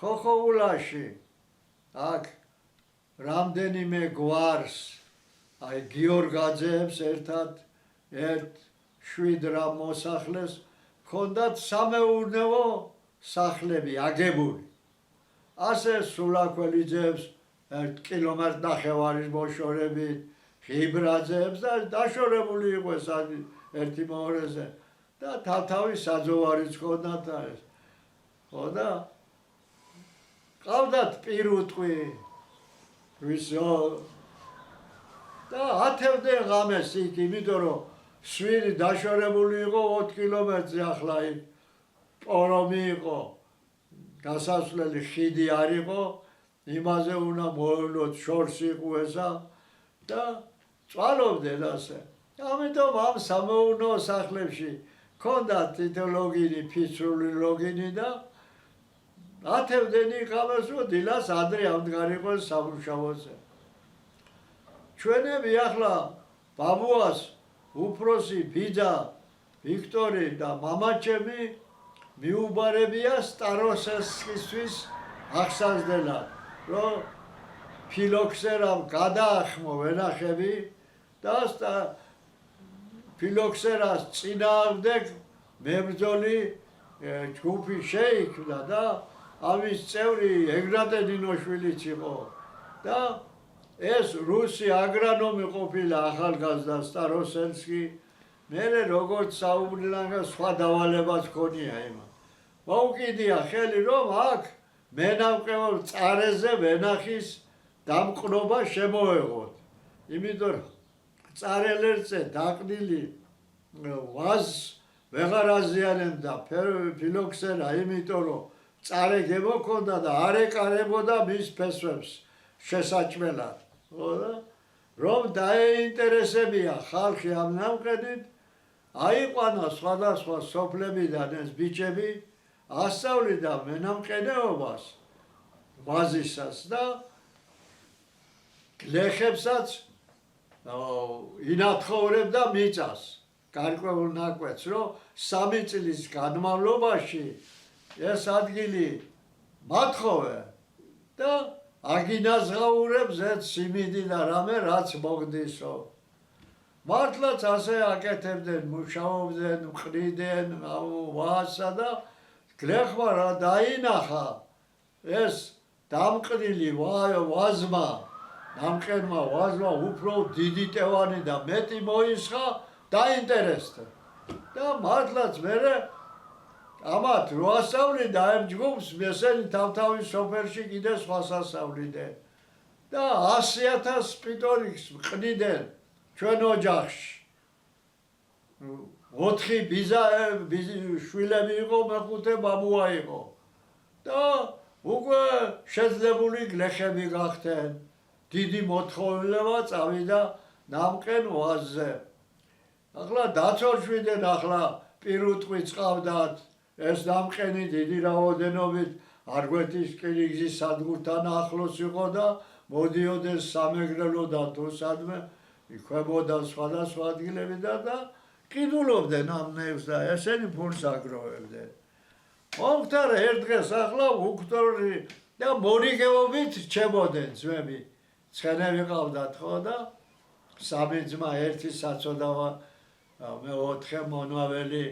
ხოხოულაში აქ რამდენიმე გვარს აი გიორგაძეებს ერთად ერთ 7 რამ მოსახლეს ჰქონდათ სამეურნეო სახლები აგებული. ასე სულაქველიძეებს 1 კილომეტრ ნახევარის მოშორებით, ღიბრაძეებს და დაშორებული იყო ეს ერთი მეორეზე და თავთავი საძოვარიც ჰქონდათ ეს. ხო და ყავდათ პირუტყვი ვისო და ათევდნენ ღამეს იქ, იმიტომ რომ შვილი დაშორებული იყო 4 კილომეტრზე ახლა იქ პორომი იყო, გასასვლელი ხიდი არ იყო, იმაზე უნდა მოევლოთ შორს იყო ესა და წვალობდნენ ასე. ამიტომ ამ სამეურნეო სახლებში ჰქონდათ თითო ლოგინი, ფიცრული ლოგინი და ათევდნენ ღამეს რომ დილას ადრე ამდგარიყო სამუშაოზე. ჩვენები ახლა ბაბუას უფროსი ბიძა ვიქტორი და მამაჩემი მიუბარებია სტაროსესკისთვის ახსავსდელად, რომ ფილოქსერამ გადაახმო ვენახები და ფილოქსერას წინააღმდეგ მებრძოლი ჯგუფი შეიქმნა და ამის წევრი ეგნატე ნინოშვილიც იყო და ეს რუსი აგრონომი ყოფილა ახალგაზრდა სტაროსელსკი, მერე როგორც საუბრილანგა სხვა დავალებაც ჰქონია იმას. მოუკიდია ხელი რომ აქ მენამყეველ წარეზე ვენახის დამყნობა შემოეღოთ. იმიტომ რომ წარელერწე დაყრდილი ვაზს ვეღარ აზიანებდა ფილოქსერა, იმიტომ რომ წარე გემოქონდა და არ ეკარებოდა მის ფესვებს შესაჭმელად. რომ დაეინტერესებია ხალხი ამ ნამყენით, აიყვანა სხვადასხვა სოფლებიდან ეს ბიჭები, ასწავლიდა მენამყენეობას ვაზისას და გლეხებსაც ინათხოვებდა მიწას, გარკვეულ ნაკვეთს, რომ 3 წლის განმავლობაში ეს ადგილი მათხოვე და აგინაზღაურებს ეს სიმინდი და რამე რაც მოგდისო. მართლაც ასე აკეთებდნენ, მუშაობდნენ, მყრიდნენ ვაზსა და გლეხმა რა დაინახა ეს დამყრილი ვაზმა, ნამყენმა ვაზმა უფრო დიდი ტევანი და მეტი მოისხა, დაინტერესდა. და მართლაც მერე ამათ რო ასავლიდა ამ ჯგუფს, ესენი თავთავის სოფელში კიდე სხვას ასავლიდნენ და 100,000 სპიტონიკს მყრიდნენ ჩვენ ოჯახში. 4 ბიზა შვილები იყო, მეხუთე ბაბუა იყო და უკვე შეძლებული გლეხები გახდნენ. დიდი მოთხოვნილება წავიდა ნამყენ ვაზზე. ახლა დაცორშვიდნენ, ახლა პირუტყვი წყავდათ, ეს ნამყენი დიდი რაოდენობით არგვეთის რკინიგზის სადგურთან ახლოს იყო და მოდიოდნენ სამეგრელოდან თუ სადმე, იქვებოდან სხვადასხვა ადგილებიდან და ყიდულობდნენ ამ ნევს და ესენი ფულს აგროვებდნენ. მომხდარა ერთ დღეს ახლა უქტორი და მორიგეობით რჩებოდნენ ძმები. ცხენები ყავდათ ხო და 3 ძმა, 1 საცოდავა, მე-4 მონვაველი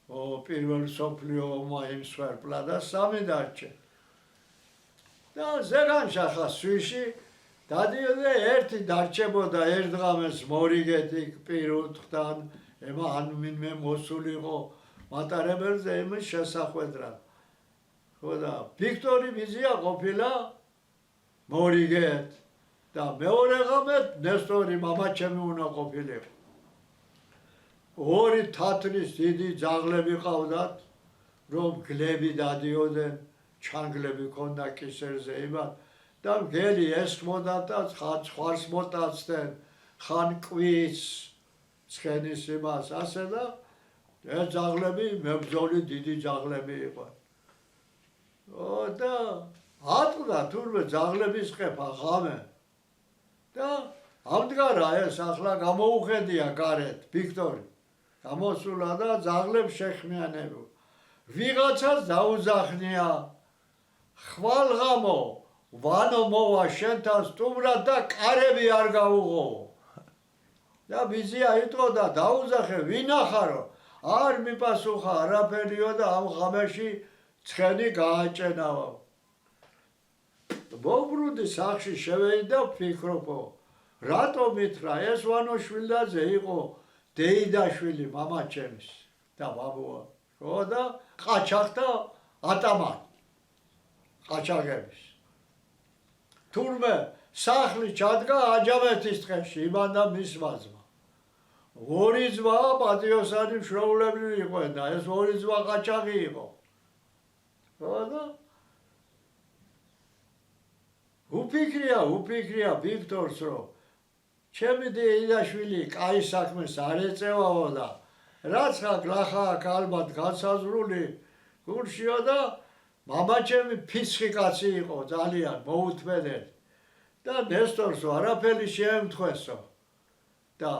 პირველ მსოფლიო ომმა იმსხვერპლა და 3 დარჩა. და ზეგანში ახლა სვიში დადიოდა, ერთი დარჩებოდა ერთ დღამეს მორიგეთი პირუტყვთან, ან ვინმე მოსული იყო მატარებელზე იმის შესახვედრად. ხო და ვიქტორი ბიზია ყოფილა მორიგეთ და მეორე ღამე ნესტორი მამაჩემი უნდა ყოფილიყო. 2 თათრის დიდი ძაღლები ყავდათ, რომ გლები დადიოდნენ, ჩანგლები ქონდა კისერზე იმათ და მგელი ესხმოდათ და ხვარს მოტაცდნენ, ხან კვის ცხენის იმას ასე და ეს ძაღლები მებრძოლი დიდი ძაღლები იყო. და ატყდა თურმე ძაღლების ყეფა ღამე და ამდგარა ეს ახლა გამოუხედია გარეთ ვიქტორი. გამოსულა და ძაღლებს შეხმიანებო. ვიღაცას დაუძახნია, ხვალ ღამო ვანო მოვა შენთან სტუმრად და კარები არ გაუღო. და ბიზია იტყოდა დაუძახე ვინ ახარო? არ მიპასუხა არაფერიო და ამ ღამეში ცხენი გააჭენაო. მოვბრუნდი სახლში შევედი და ვფიქრობო, რატო მითხრა ეს ვანო შვილდაძე იყო დეიდაშვილი მამა ჩემის და ბაბუა. ხო და ყაჩაღთა ატამანი ყაჩაღების. თურმე სახლი ჩადგა აჯამეთის ტყეში იმან და მის ვაძმა. ორი ძმა პატიოსანი მშრომლები იყვენ და ეს ორი ძმა ყაჩაღი იყო. ხო და უფიქრია ვიქტორს რომ ჩემი დეიდაშვილი კაი საქმეს არ ეწევაო და რაც გლახა აქ ალბათ განსაზღვრული გულშიო და მამა ჩემი ფიცხი კაცი იყო ძალიან მოუთმენელი და ნესტორსო არაფერი შეემთხვესო და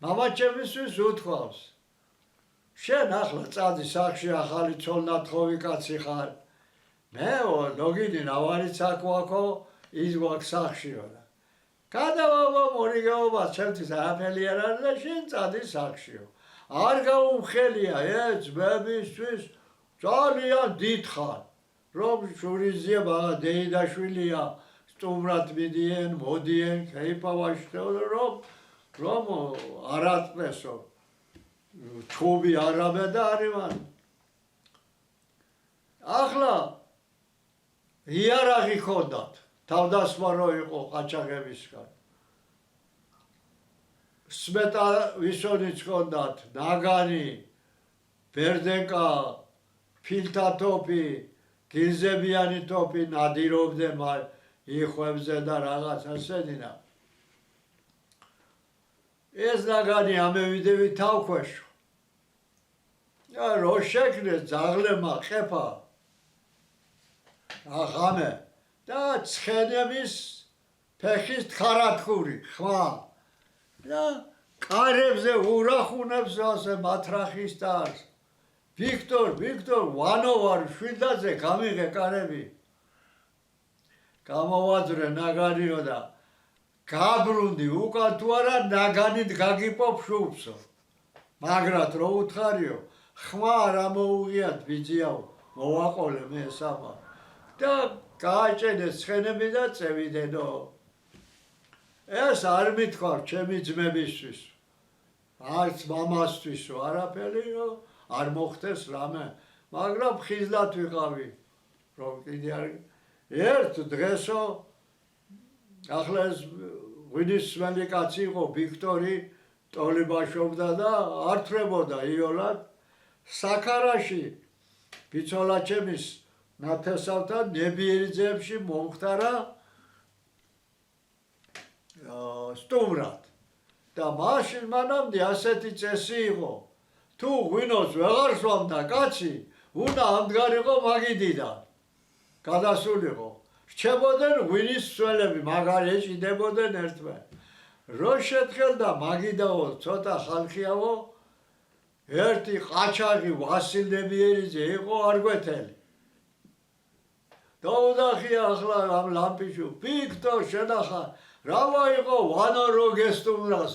მამა ჩემისთვის უთქვავს შენ ახლა წადი სახლში ახალი ცოლნათხოვი კაცი ხარ მეო ნოგიდი ნავარიც აქ ვაქო ის გვაქვს სახლშიო და გადავავა მორიგეობა ჩემთვის არაფერი არ არის და შენ წადი სახლშიო. არ გაუმხელია ეს ძმებისთვის ძალიან დიდხარ რომ შურიზიება დეიდაშვილია სტუმრად მიდიან მოდიან ქეიფავაშხეო რომ არატყესო ჩუბი არამე და არივან. ახლა იარაღი ჰქონდათ თავდასხმა რო იყო ყაჩაღებისგან. სმეტა ვისონიც ჰქონდათ ნაგანი, ბერდეკა, ფილთა თოფი, გილზებიანი თოფი ნადირობდნენ იხვებზე და რაღაც ასენინა. ეს ნაგანი ამევიდები თავქვეშ. რო შექმნეს ძაღლემა ყეფა ღამე და ცხენების ფეხის თხარათქური ხმა და კარებზე ურახუნებს ასე მათრახის ტარს. ვიქტორ ვანო ვარ შვილდაძე გამიღე კარები. გამოვაძრე ნაგანიო და გაბრუნდი უკან თუ არა ნაგანით გაგიპობ შუბსო. მაგრად რო უთხარიო ხმა რა მოუღიათ ბიძიაო მოვაყოლე მე სამა და გააჭენეს ცხენები და წევიდენო. ეს არ მithქვარ ჩემი ძმებისთვის არც მამასთვისო არაფერიო არ მოხდეს რამე მაგრამ ხიზლად ვიყავი რომ კიდე არ ერთ დღესო ახლა ეს ღვინისმელი კაცი იყო ვიქტორი ტოლიბაშობდა და ართრებოდა იოლად საქარაში ბიცოლა ჩემის ნათესავთან ნებიერიძეებში მომხდარა სტუმრად და მაშინ მანამდე ასეთი წესი იყო თუ ღვინოს ვეღარ სვამდა კაცი უნდა ამდგარიყო მაგიდიდან გადასულიყო რჩებოდნენ ღვინის სველები მაგარი ეჭიდებოდნენ ერთმანეთს რო შეთხელდა მაგიდაო ცოტა ხალხიაო ერთი ყაჩაღი ვასილ ნებიერიძე იყო არგვეთელი დაუდახია ახლა ამ ლამპიჩუ ვიქტორ შენახა რავა იყო ვანო რო გესტუმრას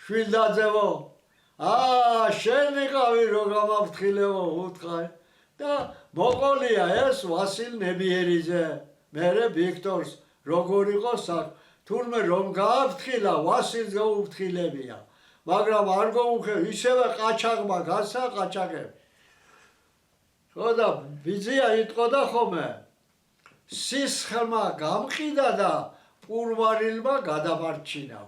შვილდაძევო შენ ვიყავი რო გამაფრთხილეო უთხრა და მოყოლია ეს ვასილ ნებიერიძე მერე ვიქტორს როგორ იყო თურმე რომ გააფრთხილა ვასილს გაუფრთხილებია მაგრამ არ გაუხე ისევე ყაჩაღმა გასა ყაჩაღები ხო და ბიძია იტყოდა ხოლმე სისხლმა გამყიდა და პურვარილმა გადამარჩინა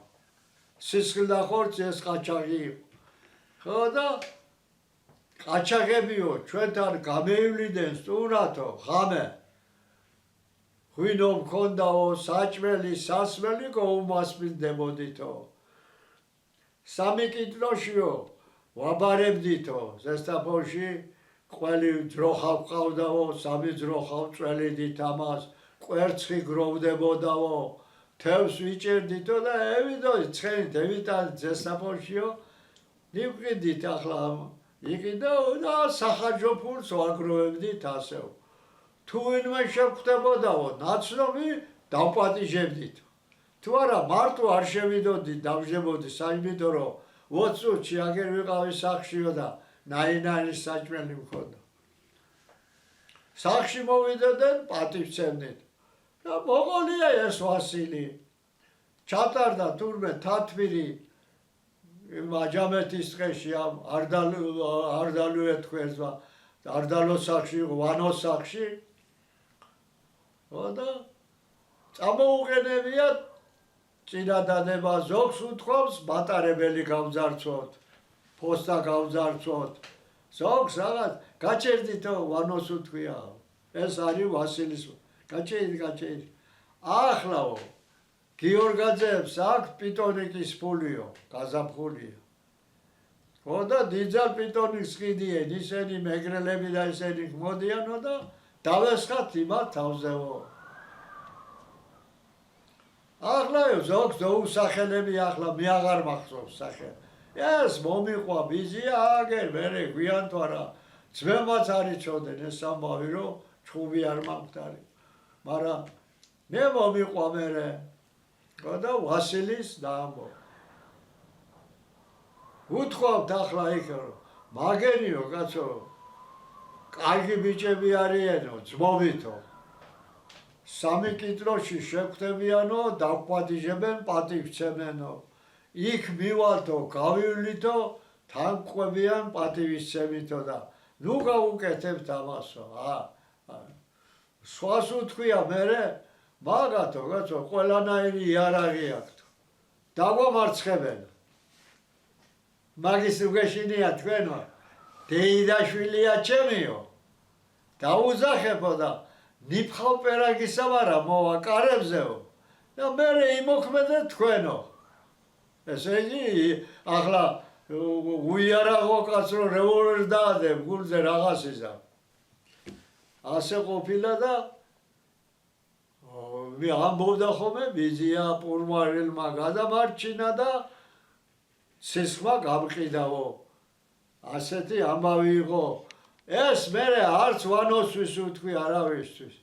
სისხლდა ხორცი ეს ყაჩაღი იყო ხო და ყაჩაღებიო ჩვენთან გამეივლიდნენ სტუმრათო ღამე ღვინო მქონდაო საჭმელი სასმელი გაუმასპინდებოდითო სამი კიტლოშიო ვაბარებდითო ზესტაფონში ყველი ძროხა ვყავდაო სამი ძროხა ვწველიდით ამას კვერცხი გროვდებოდაო თევს ვიჭერდითო და ევიდო ცხენით ევიტან ზესტაფონშიო ნივყიდით ახლა იყიდო და სახარჯო ფულს ვაგროვებდით ასეო თუ ვინმე შეგხვდებოდაო ნაცნობი დავპატიჟებდით. თუ არა მარტო არ შევიდოდი დავჟებოდი საიმედო რომ 20 წუთში აგერ ვიყავი სახლშიო და ნაინაინის საჭმელი მქონდა. სახლში მოვიდოდნენ პატივცემდით. და მოყოლია ეს ვასილი. ჩატარდა თურმე თათბირი მაჯამეთის ტყეში ამ არდალუე თქვენსა არდალოს სახლში ვანოს სახლში. და წამოუყენებიათ წინადადება ზოგს უთხოვს მატარებელი გავძარცვოთ, ფოსტა გავძარცვოთ. ზოგს რაღაც გაჩერდითო ვანოს უთქვია. ეს არის ვასილის გაჩერდი. ახლაო გიორგაძეებს აქვს პიტონიკის ფულიო, გაზაფხულია. და დიძალ პიტონიკს ყიდიან, ისინი მეგრელები და ისინი მოდიანო და დავესხათ იმათ თავზეო. ახლაო ზოგს დაუსახელები ახლა მე აღარ მახსოვს სახელი. ეს მომიყვა ბიზია აგერ მერე გვიან თუ არა ძმებმაც არიცოდნენ ეს ამბავი რომ ჩხუბი არ მაგდარი. მაგრამ მე მომიყვა მერე და ვასილის დაამბო. უთხოვთ ახლა იქ რომ მაგერიო კაცო კარგი ბიჭები არიანო ძმობითო. 3 კილოში შეგხვდებიანო დავყვატიჟებენ პატივცემენო. იქ მივალთო გავივლითო თან ყვებიან პატივისცემითო და ნუ გავუკეთებთ ამასო. სხვას უთქვია მერე მაგათო კაცო ყველანაირი იარაღი აქვთ. დაგვამარცხებენ. მაგის უგეშინია თქვენო დეიდაშვილია ჩემიო. დაუზახებო და ნიფხავ პერაგისამარა მოვა კარებზეო და მერე იმოქმედეთ თქვენო. ესე იგი ახლა უიარაღო კაც რომ რევოლვერს დაადებ გულზე რაღაცისა. ასე ყოფილა და მე ამბობდა ხოლმე ბიზია პურმარელმა გადამარჩინა და სისხმა გამყიდაო. ასეთი ამბავი იყო. ეს მერე არც ვანოსთვის უთქვი არავისთვის.